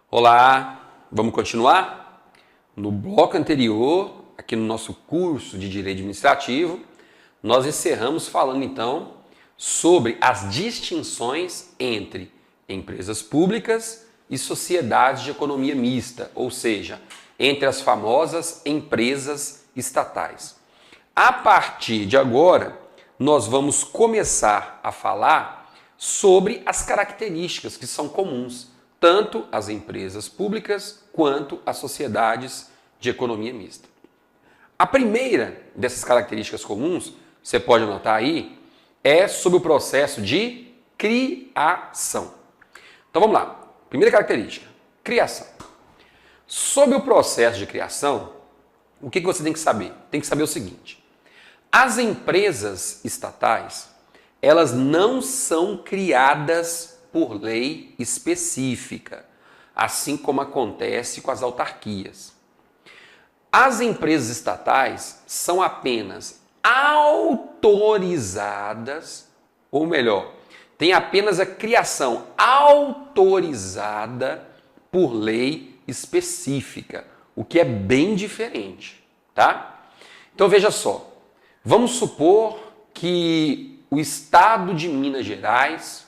Olá, vamos continuar? No bloco anterior, aqui no nosso curso de Direito Administrativo, nós encerramos falando então sobre as distinções entre empresas públicas e sociedades de economia mista, ou seja, entre as famosas empresas estatais. A partir de agora, nós vamos começar a falar sobre as características que são comuns tanto às empresas públicas quanto às sociedades de economia mista. A primeira dessas características comuns, você pode anotar aí, é sobre o processo de criação. Então vamos lá. Primeira característica, criação. Sobre o processo de criação, o que você tem que saber? Tem que saber o seguinte: as empresas estatais, elas não são criadas por lei específica, assim como acontece com as autarquias. As empresas estatais são apenas autorizadas, ou melhor, tem apenas a criação autorizada por lei específica, o que é bem diferente, tá? Então veja só, vamos supor que o Estado de Minas Gerais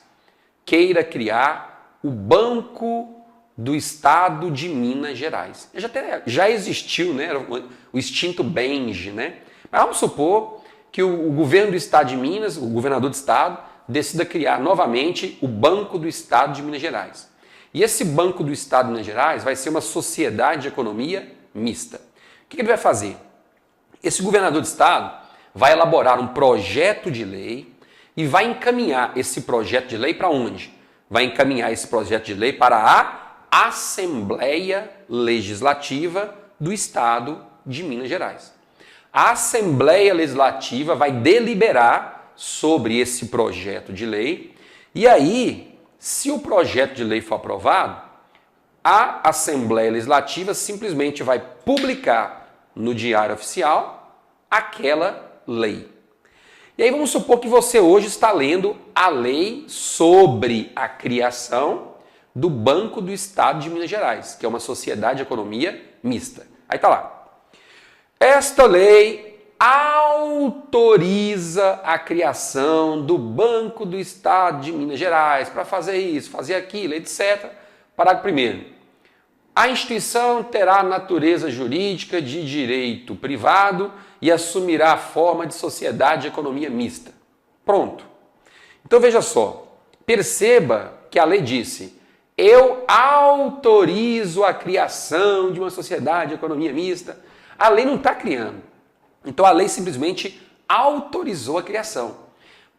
queira criar o Banco do Estado de Minas Gerais. Já existiu, né? O extinto BENJ, né? Mas vamos supor que o governo do Estado de Minas, o governador do Estado, decida criar novamente o Banco do Estado de Minas Gerais. E esse Banco do Estado de Minas Gerais vai ser uma sociedade de economia mista. O que ele vai fazer? Esse governador do Estado vai elaborar um projeto de lei e vai encaminhar esse projeto de lei para onde? Vai encaminhar esse projeto de lei para a Assembleia Legislativa do Estado de Minas Gerais. A Assembleia Legislativa vai deliberar sobre esse projeto de lei e aí, se o projeto de lei for aprovado, a Assembleia Legislativa simplesmente vai publicar no Diário Oficial aquela lei. E aí vamos supor que você hoje está lendo a lei sobre a criação do Banco do Estado de Minas Gerais, que é uma sociedade de economia mista. Aí está lá. Esta lei autoriza a criação do Banco do Estado de Minas Gerais para fazer isso, fazer aquilo, etc. Parágrafo 1º. A instituição terá natureza jurídica de direito privado e assumirá a forma de sociedade de economia mista. Pronto. Então veja só, perceba que a lei disse: eu autorizo a criação de uma sociedade de economia mista. A lei não está criando. Então a lei simplesmente autorizou a criação.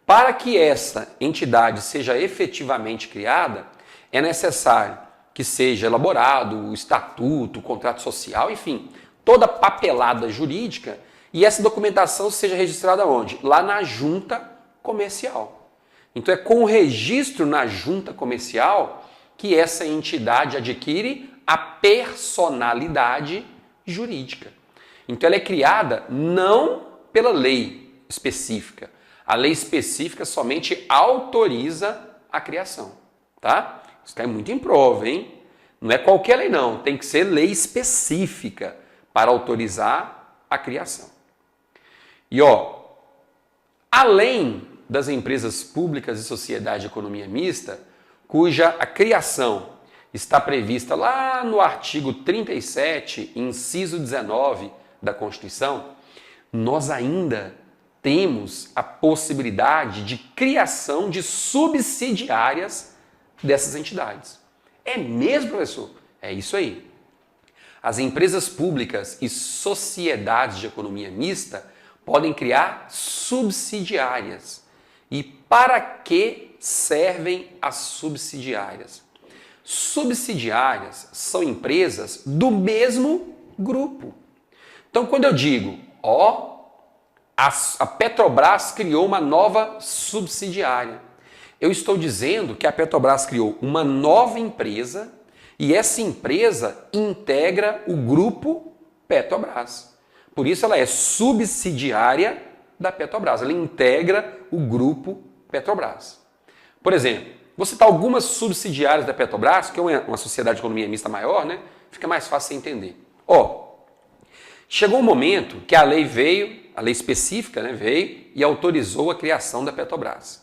Para que essa entidade seja efetivamente criada, é necessário que seja elaborado o estatuto, o contrato social, enfim, toda a papelada jurídica, e essa documentação seja registrada onde? Lá na junta comercial. Então é com o registro na junta comercial que essa entidade adquire a personalidade jurídica. Então ela é criada não pela lei específica. A lei específica somente autoriza a criação, tá? Isso cai muito em prova, hein? Não é qualquer lei não, tem que ser lei específica para autorizar a criação. E além das empresas públicas e sociedade de economia mista, cuja a criação está prevista lá no artigo 37, inciso 19 da Constituição, nós ainda temos a possibilidade de criação de subsidiárias dessas entidades. É mesmo, professor? É isso aí. As empresas públicas e sociedades de economia mista podem criar subsidiárias. E para que servem as subsidiárias? Subsidiárias são empresas do mesmo grupo. Então, quando eu digo, a Petrobras criou uma nova subsidiária, eu estou dizendo que a Petrobras criou uma nova empresa e essa empresa integra o grupo Petrobras. Por isso ela é subsidiária da Petrobras, ela integra o grupo Petrobras. Por exemplo, Vou citar algumas subsidiárias da Petrobras, que é uma sociedade de economia mista maior, né? Fica mais fácil você entender. Chegou um momento que a lei veio, a lei específica, né, veio e autorizou a criação da Petrobras.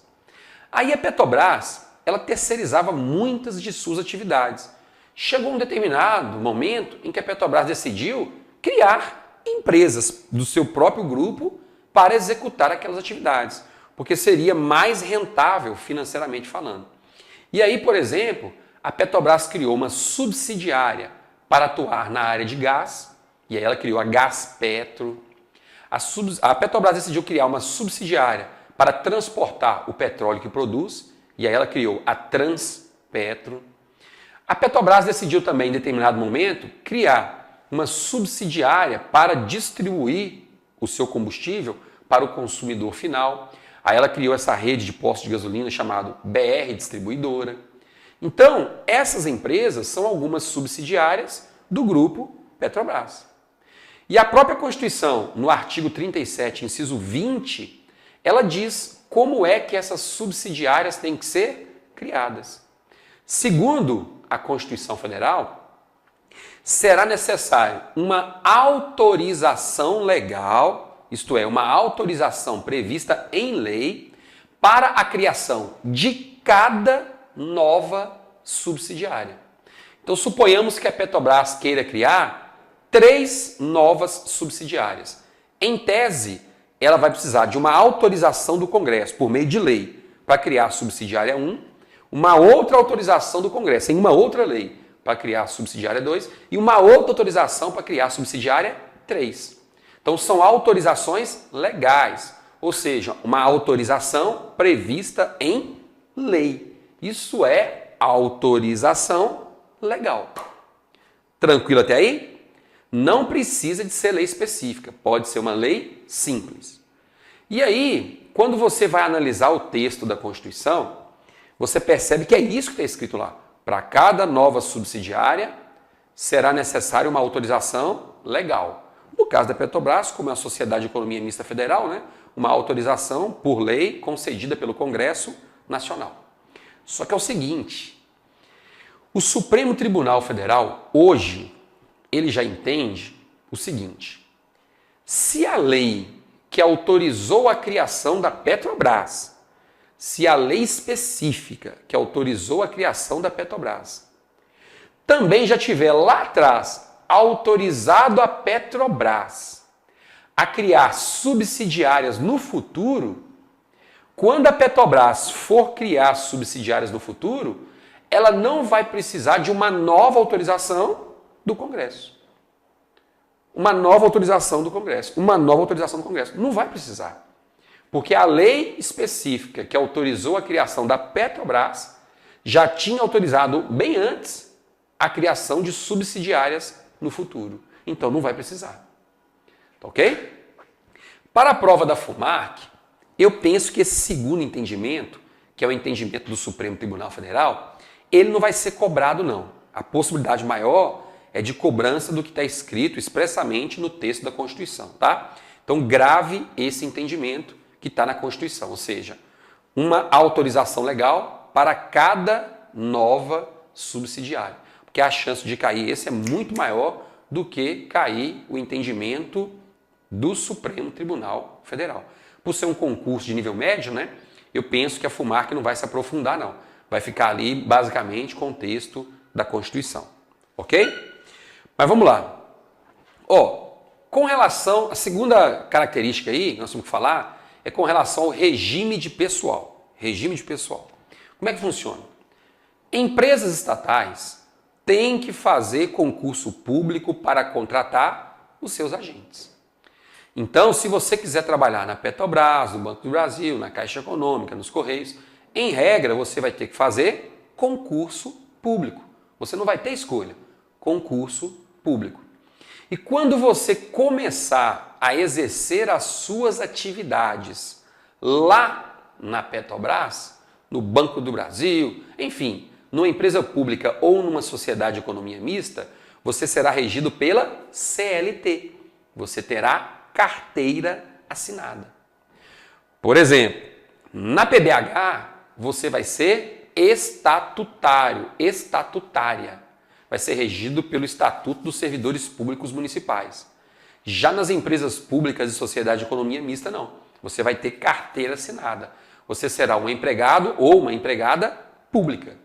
Aí a Petrobras, ela terceirizava muitas de suas atividades. Chegou um determinado momento em que a Petrobras decidiu criar empresas do seu próprio grupo para executar aquelas atividades, porque seria mais rentável financeiramente falando. E aí, por exemplo, a Petrobras criou uma subsidiária para atuar na área de gás, e aí ela criou a Gaspetro. A Petrobras decidiu criar uma subsidiária para transportar o petróleo que produz, e aí ela criou a Transpetro. A Petrobras decidiu também, em determinado momento, criar uma subsidiária para distribuir o seu combustível para o consumidor final. Aí ela criou essa rede de postos de gasolina chamada BR Distribuidora. Então, essas empresas são algumas subsidiárias do grupo Petrobras. E a própria Constituição, no artigo 37, inciso 20, ela diz como é que essas subsidiárias têm que ser criadas. Segundo a Constituição Federal, será necessário uma autorização legal, isto é, uma autorização prevista em lei, para a criação de cada nova subsidiária. Então, suponhamos que a Petrobras queira criar 3 novas subsidiárias. Em tese, ela vai precisar de uma autorização do Congresso, por meio de lei, para criar a subsidiária 1, uma outra autorização do Congresso, em uma outra lei, para criar a subsidiária 2, e uma outra autorização para criar a subsidiária 3. Então, são autorizações legais, ou seja, uma autorização prevista em lei. Isso é autorização legal. Tranquilo até aí? Não precisa de ser lei específica, pode ser uma lei simples. E aí, quando você vai analisar o texto da Constituição, você percebe que é isso que está escrito lá. Para cada nova subsidiária, será necessária uma autorização legal. No caso da Petrobras, como é uma sociedade de economia mista federal, né, uma autorização por lei concedida pelo Congresso Nacional. Só que é o seguinte, o Supremo Tribunal Federal, hoje, ele já entende o seguinte: se a lei que autorizou a criação da Petrobras, se a lei específica que autorizou a criação da Petrobras também já tiver lá atrás autorizado a Petrobras a criar subsidiárias no futuro, quando a Petrobras for criar subsidiárias no futuro, ela não vai precisar de uma nova autorização do Congresso. Uma nova autorização do Congresso. Uma nova autorização do Congresso. Não vai precisar. Porque a lei específica que autorizou a criação da Petrobras já tinha autorizado bem antes a criação de subsidiárias no futuro. Então não vai precisar. Tá ok? Para a prova da FUMAC, eu penso que esse segundo entendimento, que é o entendimento do Supremo Tribunal Federal, ele não vai ser cobrado não. A possibilidade maior é de cobrança do que está escrito expressamente no texto da Constituição, tá? Então grave esse entendimento que está na Constituição, ou seja, uma autorização legal para cada nova subsidiária. Porque a chance de cair esse é muito maior do que cair o entendimento do Supremo Tribunal Federal. Por ser um concurso de nível médio, né, eu penso que a FUMAC não vai se aprofundar, não. Vai ficar ali, basicamente, com o texto da Constituição. Ok? Mas vamos lá. Com relação, a segunda característica aí, que nós temos que falar, é com relação ao regime de pessoal. Regime de pessoal. Como é que funciona? Empresas estatais têm que fazer concurso público para contratar os seus agentes. Então, se você quiser trabalhar na Petrobras, no Banco do Brasil, na Caixa Econômica, nos Correios, em regra, você vai ter que fazer concurso público. Você não vai ter escolha. Concurso público. E quando você começar a exercer as suas atividades lá na Petrobras, no Banco do Brasil, enfim, numa empresa pública ou numa sociedade de economia mista, você será regido pela CLT. Você terá carteira assinada. Por exemplo, na PBH, você vai ser estatutária. Vai ser regido pelo Estatuto dos Servidores Públicos Municipais. Já nas empresas públicas e sociedade de economia mista, não. Você vai ter carteira assinada. Você será um empregado ou uma empregada pública.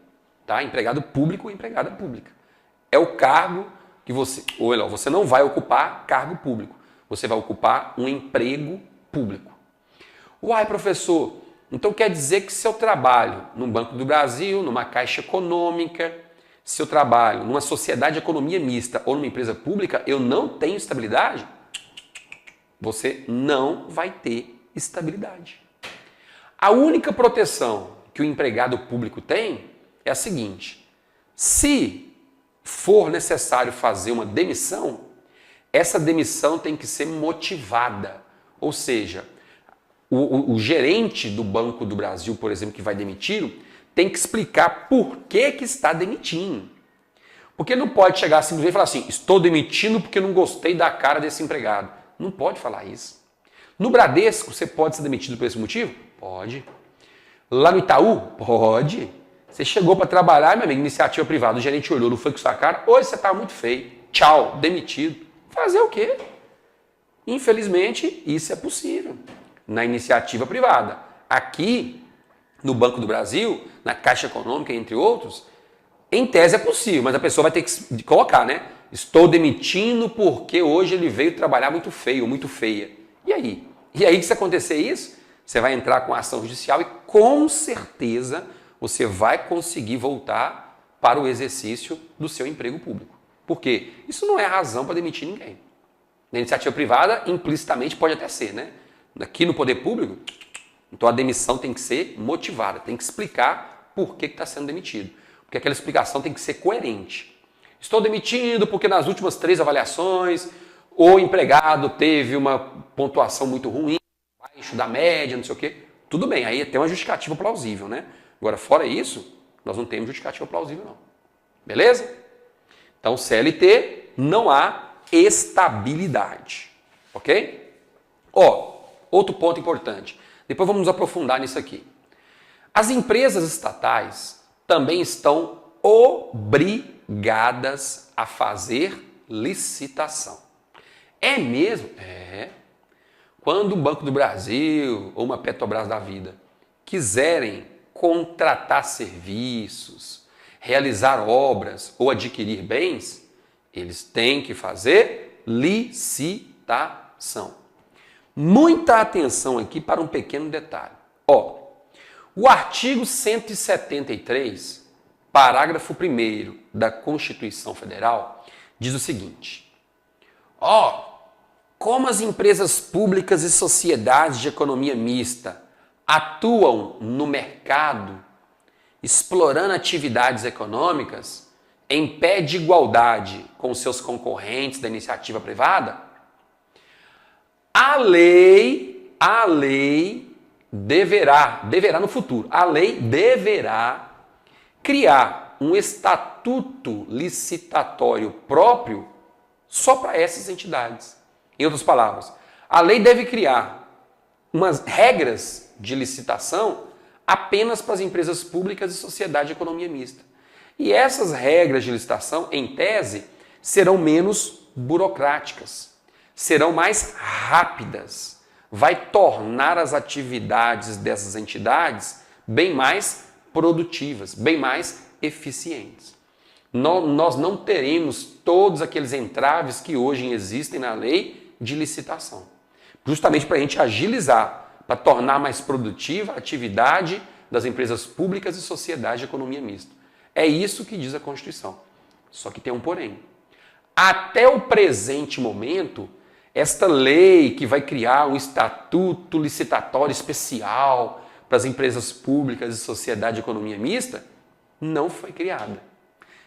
Tá? Empregado público ou empregada pública. É o cargo que você não vai ocupar cargo público. Você vai ocupar um emprego público. Uai, professor, então quer dizer que se eu trabalho num Banco do Brasil, numa Caixa Econômica, se eu trabalho numa sociedade de economia mista ou numa empresa pública, eu não tenho estabilidade? Você não vai ter estabilidade. A única proteção que o empregado público tem é a seguinte: se for necessário fazer uma demissão, essa demissão tem que ser motivada. Ou seja, o gerente do Banco do Brasil, por exemplo, que vai demitir, tem que explicar por que está demitindo. Porque não pode chegar simplesmente e falar assim: estou demitindo porque não gostei da cara desse empregado. Não pode falar isso. No Bradesco, você pode ser demitido por esse motivo? Pode. Lá no Itaú? Pode. Você chegou para trabalhar, meu amigo, iniciativa privada, o gerente olhou, não foi com sua cara, hoje você está muito feio, tchau, demitido. Fazer o quê? Infelizmente, isso é possível na iniciativa privada. Aqui, no Banco do Brasil, na Caixa Econômica, entre outros, em tese é possível, mas a pessoa vai ter que colocar, né? Estou demitindo porque hoje ele veio trabalhar muito feio, muito feia. E aí? E aí, se acontecer isso, você vai entrar com a ação judicial e com certeza você vai conseguir voltar para o exercício do seu emprego público. Por quê? Isso não é razão para demitir ninguém. Na iniciativa privada, implicitamente pode até ser, né? Aqui no poder público, então a demissão tem que ser motivada, tem que explicar por que está sendo demitido. Porque aquela explicação tem que ser coerente. Estou demitindo porque nas últimas 3 avaliações o empregado teve uma pontuação muito ruim, abaixo da média, não sei o quê. Tudo bem, aí tem uma justificativa plausível, né? Agora, fora isso, nós não temos justificativa plausível, não. Beleza? Então, CLT, não há estabilidade. Ok? Outro ponto importante. Depois vamos nos aprofundar nisso aqui. As empresas estatais também estão obrigadas a fazer licitação. É mesmo? É. Quando o Banco do Brasil ou uma Petrobras da vida quiserem contratar serviços, realizar obras ou adquirir bens, eles têm que fazer licitação. Muita atenção aqui para um pequeno detalhe. O artigo 173, parágrafo 1º da Constituição Federal, diz o seguinte: como as empresas públicas e sociedades de economia mista atuam no mercado, explorando atividades econômicas em pé de igualdade com seus concorrentes da iniciativa privada, a lei deverá no futuro, a lei deverá criar um estatuto licitatório próprio só para essas entidades. Em outras palavras, a lei deve criar umas regras de licitação apenas para as empresas públicas e sociedade de economia mista. E essas regras de licitação, em tese, serão menos burocráticas, serão mais rápidas, vai tornar as atividades dessas entidades bem mais produtivas, bem mais eficientes. Nós não teremos todos aqueles entraves que hoje existem na lei de licitação. Justamente para a gente agilizar, para tornar mais produtiva a atividade das empresas públicas e sociedade de economia mista. É isso que diz a Constituição. Só que tem um porém. Até o presente momento, esta lei que vai criar um estatuto licitatório especial para as empresas públicas e sociedade de economia mista não foi criada.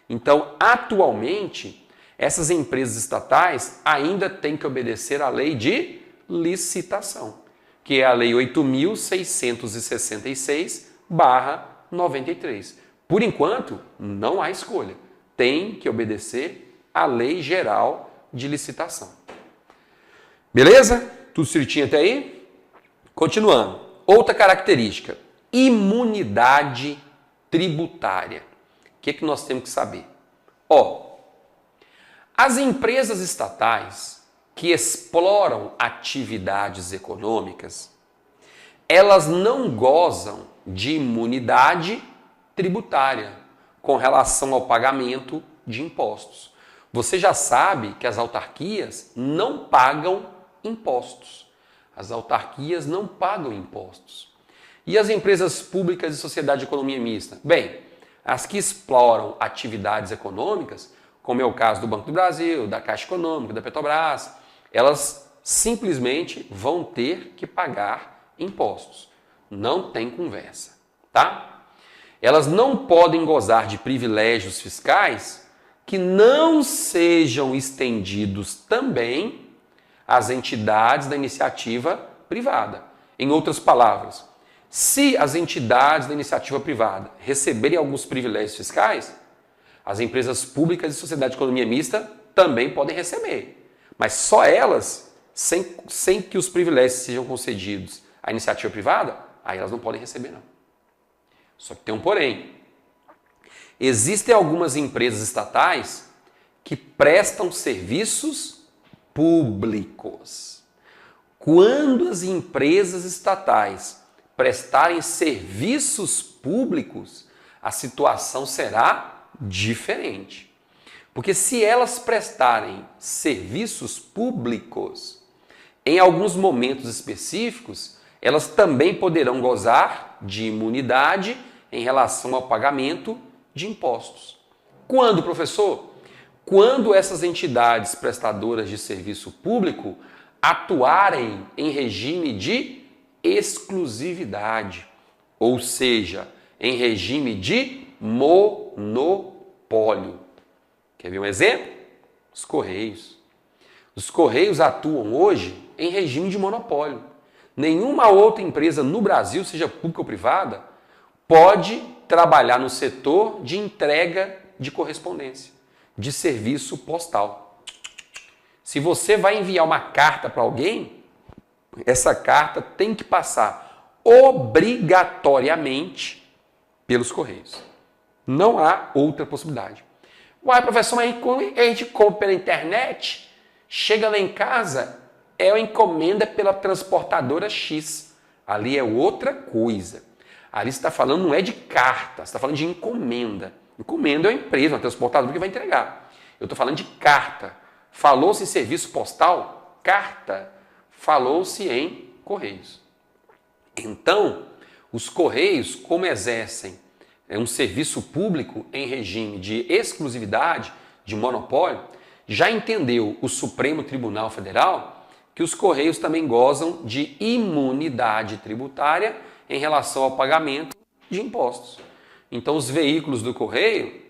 Então, atualmente, essas empresas estatais ainda têm que obedecer à lei de licitação, que é a Lei 8.666/93. Por enquanto, não há escolha. Tem que obedecer à Lei Geral de Licitação. Beleza? Tudo certinho até aí? Continuando. Outra característica: imunidade tributária. O que nós temos que saber? Ó, as empresas estatais que exploram atividades econômicas, elas não gozam de imunidade tributária com relação ao pagamento de impostos. Você já sabe que as autarquias não pagam impostos. As autarquias não pagam impostos. E as empresas públicas e sociedade de economia mista? Bem, as que exploram atividades econômicas, como é o caso do Banco do Brasil, da Caixa Econômica, da Petrobras, elas simplesmente vão ter que pagar impostos. Não tem conversa, tá? Elas não podem gozar de privilégios fiscais que não sejam estendidos também às entidades da iniciativa privada. Em outras palavras, se as entidades da iniciativa privada receberem alguns privilégios fiscais, as empresas públicas e sociedade de economia mista também podem receber. Mas só elas, sem que os privilégios sejam concedidos à iniciativa privada, aí elas não podem receber, não. Só que tem um porém. Existem algumas empresas estatais que prestam serviços públicos. Quando as empresas estatais prestarem serviços públicos, a situação será diferente. Porque se elas prestarem serviços públicos, em alguns momentos específicos, elas também poderão gozar de imunidade em relação ao pagamento de impostos. Quando, professor? Quando essas entidades prestadoras de serviço público atuarem em regime de exclusividade, ou seja, em regime de monopólio. Quer ver um exemplo? Os Correios. Os Correios atuam hoje em regime de monopólio. Nenhuma outra empresa no Brasil, seja pública ou privada, pode trabalhar no setor de entrega de correspondência, de serviço postal. Se você vai enviar uma carta para alguém, essa carta tem que passar obrigatoriamente pelos Correios. Não há outra possibilidade. Uai, professor, mas a gente compra pela internet, chega lá em casa, é uma encomenda pela transportadora X. Ali é outra coisa. Ali você está falando, não é de carta, você está falando de encomenda. Encomenda é uma empresa, uma transportadora que vai entregar. Eu estou falando de carta. Falou-se em serviço postal? Carta. Falou-se em Correios. Então, os Correios, como exercem um serviço público em regime de exclusividade, de monopólio, já entendeu o Supremo Tribunal Federal que os Correios também gozam de imunidade tributária em relação ao pagamento de impostos. Então, os veículos do Correio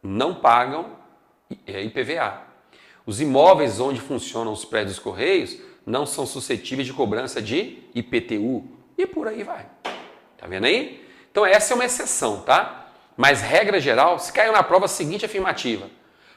não pagam IPVA. Os imóveis onde funcionam os prédios dos Correios não são suscetíveis de cobrança de IPTU. E por aí vai. Tá vendo aí? Então, essa é uma exceção, tá? Mas, regra geral, se caiu na prova a seguinte afirmativa: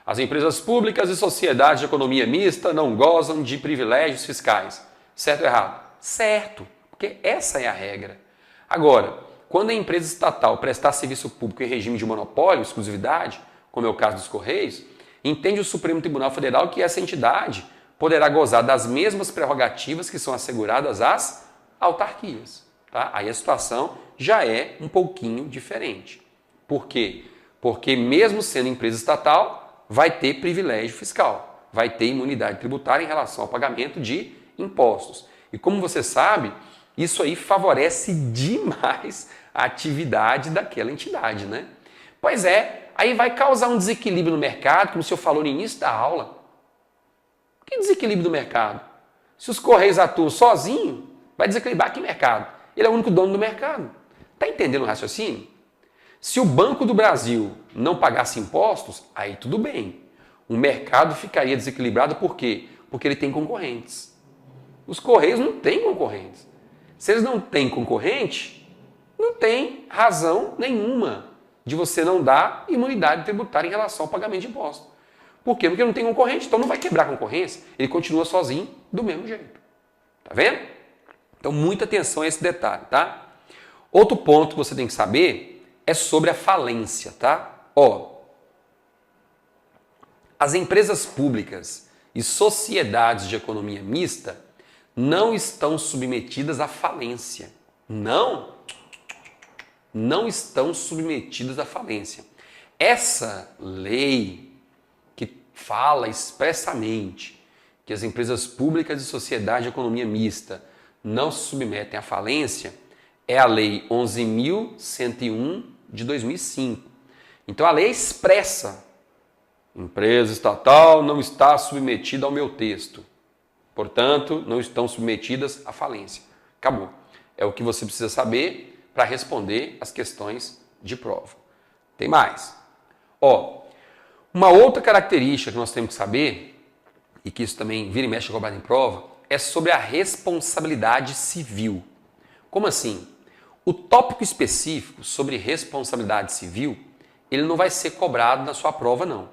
as empresas públicas e sociedades de economia mista não gozam de privilégios fiscais. Certo ou errado? Certo, porque essa é a regra. Agora, quando a empresa estatal prestar serviço público em regime de monopólio, exclusividade, como é o caso dos Correios, entende o Supremo Tribunal Federal que essa entidade poderá gozar das mesmas prerrogativas que são asseguradas às autarquias. Tá? Aí a situação já é um pouquinho diferente. Por quê? Porque mesmo sendo empresa estatal, vai ter privilégio fiscal, vai ter imunidade tributária em relação ao pagamento de impostos. E como você sabe, isso aí favorece demais a atividade daquela entidade, né? Pois é, aí vai causar um desequilíbrio no mercado, como o senhor falou no início da aula. Que desequilíbrio do mercado? Se os Correios atuam sozinho, vai desequilibrar que mercado? Ele é o único dono do mercado. Está entendendo o raciocínio? Se o Banco do Brasil não pagasse impostos, aí tudo bem. O mercado ficaria desequilibrado por quê? Porque ele tem concorrentes. Os Correios não têm concorrentes. Se eles não têm concorrente, não tem razão nenhuma de você não dar imunidade tributária em relação ao pagamento de impostos. Por quê? Porque não tem concorrente, então não vai quebrar a concorrência. Ele continua sozinho do mesmo jeito. Tá vendo? Então, muita atenção a esse detalhe, tá? Outro ponto que você tem que saber é sobre a falência, tá? Ó, as empresas públicas e sociedades de economia mista não estão submetidas à falência. Não estão submetidas à falência. Essa lei que fala expressamente que as empresas públicas e sociedade de economia mista não se submetem à falência é a Lei 11.101 de 2005. Então a lei é expressa. Empresa estatal não está submetida ao meu texto. Portanto, não estão submetidas à falência. Acabou. É o que você precisa saber para responder as questões de prova. Tem mais. Ó, uma outra característica que nós temos que saber, e que isso também vira e mexe cobrado em prova, é sobre a responsabilidade civil. Como assim? O tópico específico sobre responsabilidade civil, ele não vai ser cobrado na sua prova, não.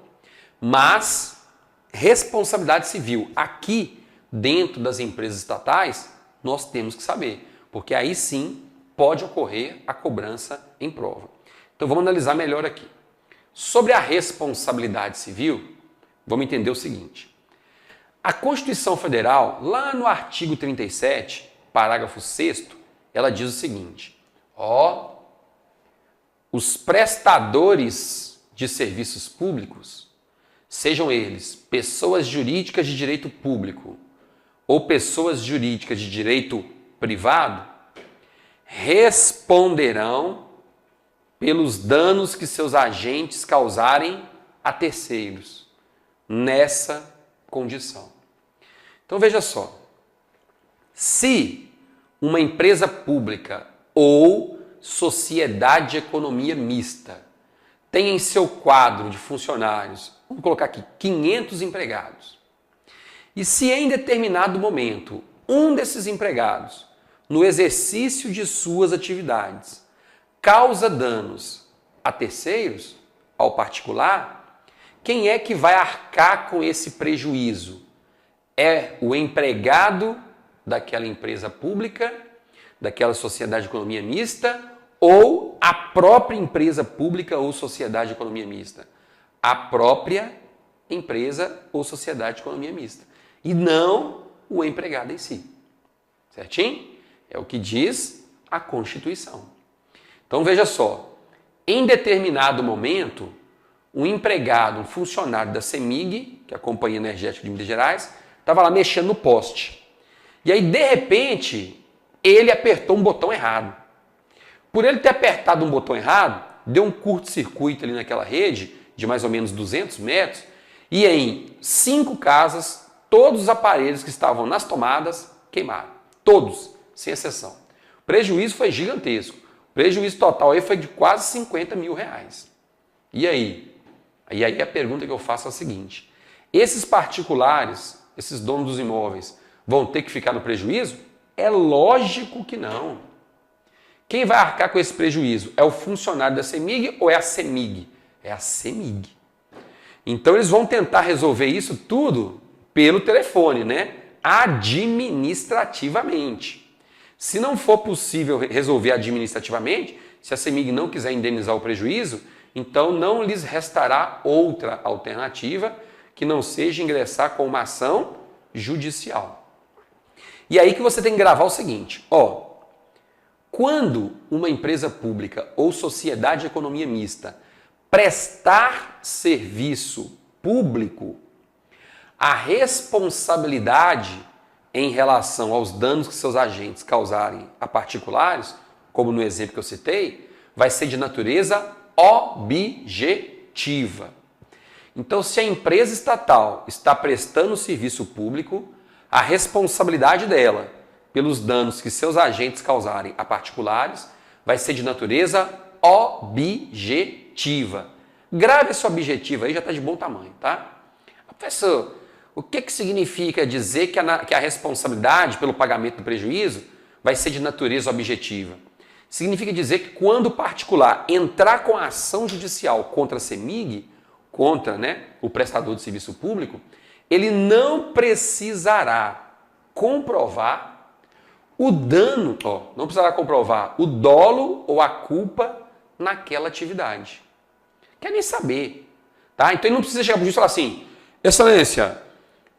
Mas, responsabilidade civil, aqui dentro das empresas estatais, nós temos que saber, porque aí sim pode ocorrer a cobrança em prova. Então vamos analisar melhor aqui. Sobre a responsabilidade civil, vamos entender o seguinte. A Constituição Federal, lá no artigo 37, parágrafo 6º, ela diz o seguinte: os prestadores de serviços públicos, sejam eles pessoas jurídicas de direito público ou pessoas jurídicas de direito privado, responderão pelos danos que seus agentes causarem a terceiros, nessa condição. Então veja só, se uma empresa pública ou sociedade de economia mista tem em seu quadro de funcionários, vamos colocar aqui, 500 empregados, e se em determinado momento um desses empregados, no exercício de suas atividades, causa danos a terceiros, ao particular, quem é que vai arcar com esse prejuízo? É o empregado daquela empresa pública, daquela sociedade de economia mista, ou a própria empresa pública ou sociedade de economia mista? A própria empresa ou sociedade de economia mista. E não o empregado em si. Certinho? É o que diz a Constituição. Então veja só, em determinado momento, um empregado, um funcionário da CEMIG, que é a Companhia Energética de Minas Gerais, estava lá mexendo no poste. E aí, de repente, ele apertou um botão errado. Por ele ter apertado um botão errado, deu um curto-circuito ali naquela rede, de mais ou menos 200 metros, e em 5 casas, todos os aparelhos que estavam nas tomadas queimaram. Todos, sem exceção. O prejuízo foi gigantesco. O prejuízo total aí foi de quase 50 mil reais. E aí? E aí a pergunta que eu faço é a seguinte: esses particulares, esses donos dos imóveis, vão ter que ficar no prejuízo? É lógico que não. Quem vai arcar com esse prejuízo? É o funcionário da CEMIG ou é a CEMIG? É a CEMIG. Então eles vão tentar resolver isso tudo pelo telefone, né? Administrativamente. Se não for possível resolver administrativamente, se a CEMIG não quiser indenizar o prejuízo, então não lhes restará outra alternativa que não seja ingressar com uma ação judicial. E aí que você tem que gravar o seguinte, quando uma empresa pública ou sociedade de economia mista prestar serviço público, a responsabilidade em relação aos danos que seus agentes causarem a particulares, como no exemplo que eu citei, vai ser de natureza objetiva. Então, se a empresa estatal está prestando serviço público, a responsabilidade dela pelos danos que seus agentes causarem a particulares vai ser de natureza objetiva. Grave esse objetivo aí, já está de bom tamanho, tá? Professor, o que significa dizer que a responsabilidade pelo pagamento do prejuízo vai ser de natureza objetiva? Significa dizer que quando o particular entrar com a ação judicial contra a CEMIG, contra, o prestador de serviço público, ele não precisará comprovar o dano, não precisará comprovar o dolo ou a culpa naquela atividade. Quer nem saber. Tá? Então ele não precisa chegar para o juiz e falar assim: Excelência,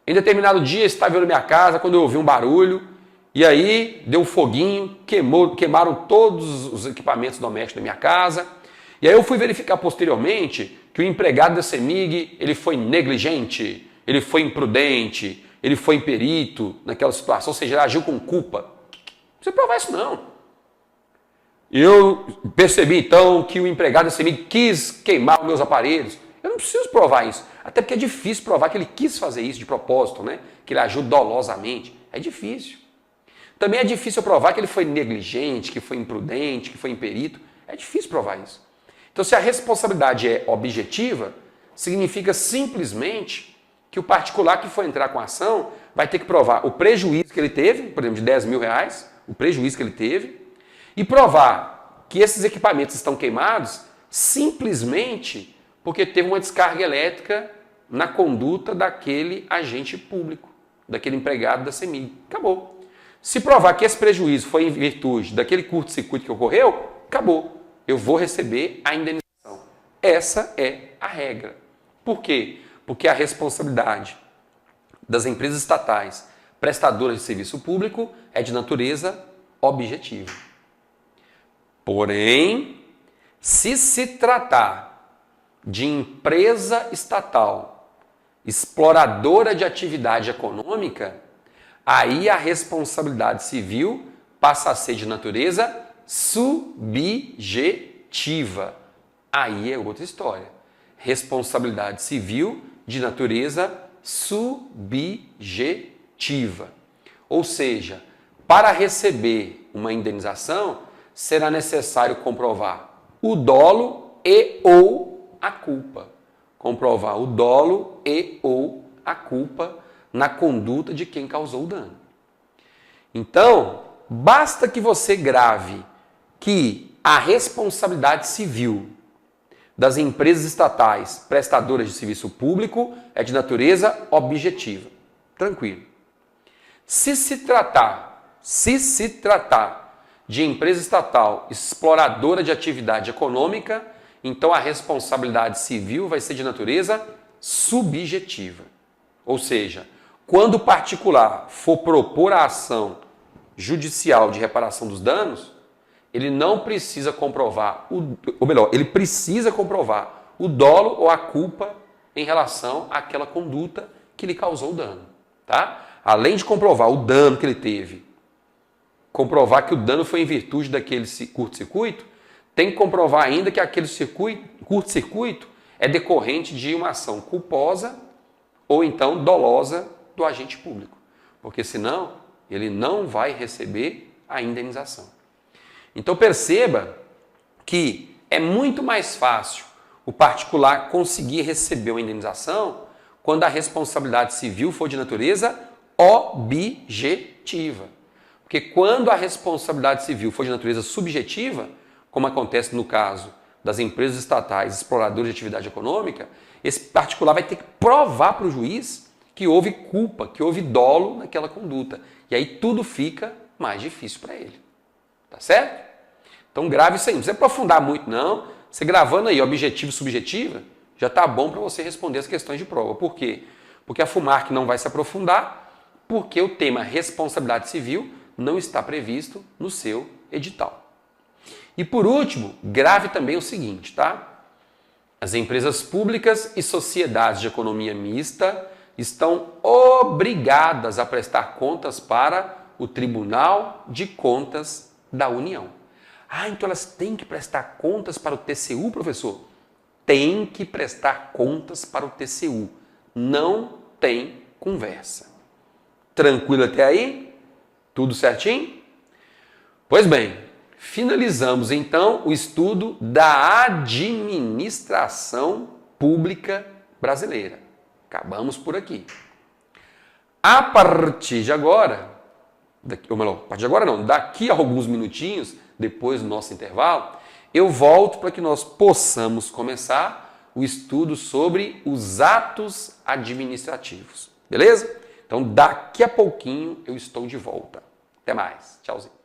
em determinado dia eu estava na minha casa quando eu ouvi um barulho e aí deu um foguinho, queimaram todos os equipamentos domésticos da minha casa. E aí eu fui verificar posteriormente que o empregado da CEMIG ele foi negligente, ele foi imprudente, ele foi imperito naquela situação, ou seja, ele agiu com culpa. Não precisa provar isso não. Eu percebi então que o empregado da CEMIG quis queimar os meus aparelhos. Eu não preciso provar isso, até porque é difícil provar que ele quis fazer isso de propósito, né? Que ele agiu dolosamente. É difícil. Também é difícil provar que ele foi negligente, que foi imprudente, que foi imperito. É difícil provar isso. Então, se a responsabilidade é objetiva, significa simplesmente que o particular que for entrar com a ação vai ter que provar o prejuízo que ele teve, por exemplo, de 10 mil reais, o prejuízo que ele teve, e provar que esses equipamentos estão queimados simplesmente porque teve uma descarga elétrica na conduta daquele agente público, daquele empregado da CEMIG. Acabou. Se provar que esse prejuízo foi em virtude daquele curto-circuito que ocorreu, acabou. Eu vou receber a indenização. Essa é a regra. Por quê? Porque a responsabilidade das empresas estatais prestadoras de serviço público é de natureza objetiva. Porém, se tratar de empresa estatal exploradora de atividade econômica, aí a responsabilidade civil passa a ser de natureza subjetiva. Aí é outra história. Responsabilidade civil de natureza subjetiva. Ou seja, para receber uma indenização, será necessário comprovar o dolo e ou a culpa. Comprovar o dolo e ou a culpa na conduta de quem causou o dano. Então, basta que você grave que a responsabilidade civil das empresas estatais prestadoras de serviço público é de natureza objetiva. Tranquilo. Se se tratar de empresa estatal exploradora de atividade econômica, então a responsabilidade civil vai ser de natureza subjetiva. Ou seja, quando o particular for propor a ação judicial de reparação dos danos, ele não precisa comprovar, ele precisa comprovar o dolo ou a culpa em relação àquela conduta que lhe causou o dano. Tá? Além de comprovar o dano que ele teve, comprovar que o dano foi em virtude daquele curto-circuito, tem que comprovar ainda que aquele curto-circuito é decorrente de uma ação culposa ou então dolosa do agente público. Porque senão ele não vai receber a indenização. Então perceba que é muito mais fácil o particular conseguir receber uma indenização quando a responsabilidade civil for de natureza objetiva. Porque quando a responsabilidade civil for de natureza subjetiva, como acontece no caso das empresas estatais exploradoras de atividade econômica, esse particular vai ter que provar para o juiz que houve culpa, que houve dolo naquela conduta. E aí tudo fica mais difícil para ele. Tá certo? Então grave isso aí. Não precisa aprofundar muito não. Você gravando aí objetivo e subjetiva, já está bom para você responder as questões de prova. Por quê? Porque a FUMARC não vai se aprofundar, porque o tema responsabilidade civil não está previsto no seu edital. E por último, grave também o seguinte, tá? As empresas públicas e sociedades de economia mista estão obrigadas a prestar contas para o Tribunal de Contas da União. Ah, então elas têm que prestar contas para o TCU, professor? Tem que prestar contas para o TCU. Não tem conversa. Tranquilo até aí? Tudo certinho? Pois bem, finalizamos então o estudo da administração pública brasileira. Acabamos por aqui. A partir de agora, daqui a alguns minutinhos, depois do nosso intervalo, eu volto para que nós possamos começar o estudo sobre os atos administrativos. Beleza? Então, daqui a pouquinho eu estou de volta. Até mais. Tchauzinho.